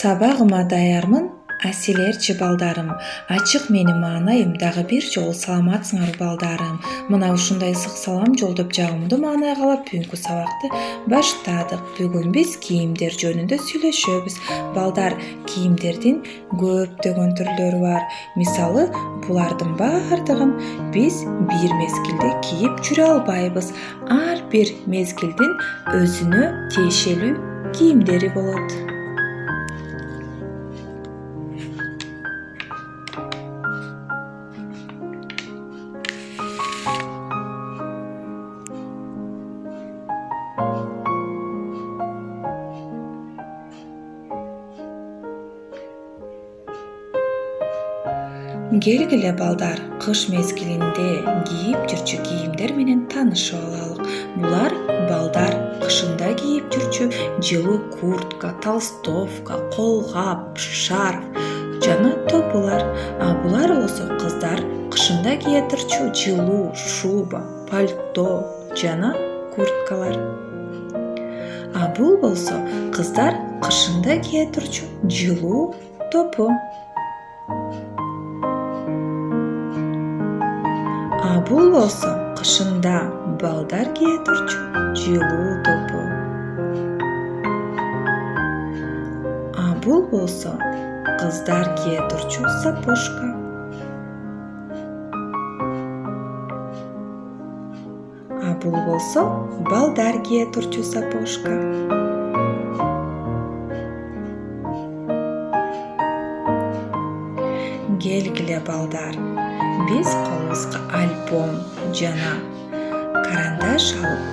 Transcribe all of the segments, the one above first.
Сабагыма даярмын, аселерчи балдарым. Ачык менин маанайым, дагы бир жолу саламатсыңар балдарым. Мына ушундай ысык салам жолдоп жагымдуу маанай калап бүгүнкү сабакты баштадык. Бүгүн биз кийимдер жөнүндө сүйлөшөбүз. Балдар, кийимдердин көптөгөн түрлөрү бар. Мисалы, булардын баардыгын биз бир мезгилде кийип жүрө албайбыз. Ар бир мезгилдин өзүнө тиешелүү кийимдери болот. Келгиле балдар, кыш мезгилинде кийип жүрчү кийимдер менен таанышып алалык. Булар балдар кышында кийип жүрчү жылуу куртка, толстовка, колгап, шарф жана топулар. А булар болсо кыздар кышында кие турчу жылуу шуба, пальто жана курткалар. А бул болсо кыздар кышында кие турчу жылуу топу. А бул болсо кышында балдар кие турчу жылуу топу. А бул болсо кыздар кие турчу сапожка. А бул болсо балдар кие турчу сапожка. Келгиле балдар, биз колубузга альбом жана карандаш алып,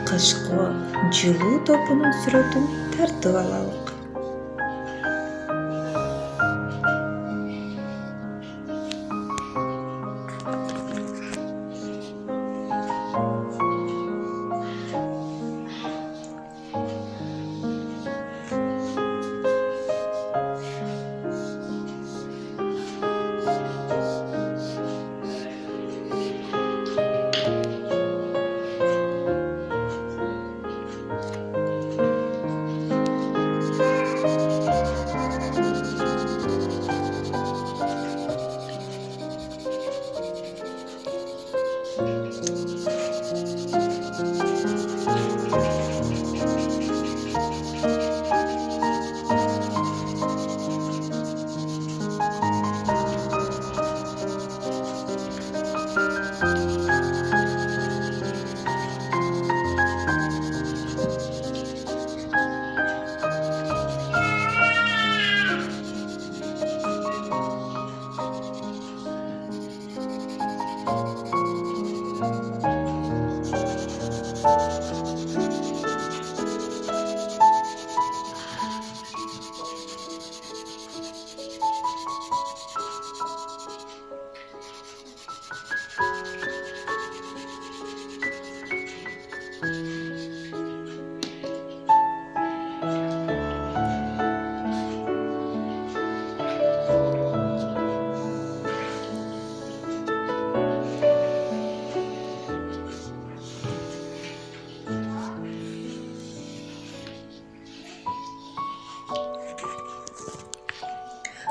кышкы жылуу топунун сүрөтүн тартып алалык.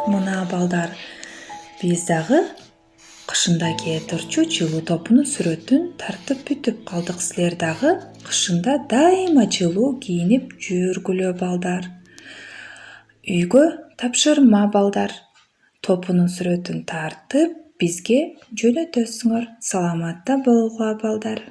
Мына балдар, биз дагы кышында кие турчу жылуу топунун сүрөтүн тартып бүтүп калдык. Силер дагы кышында дайыма жылуу кийинип жүргүлө балдар. Үйгө тапшырма балдар. Топунун сүрөтүн тартып бизге жөнөтөсүңөр. Саламатта болгула балдар.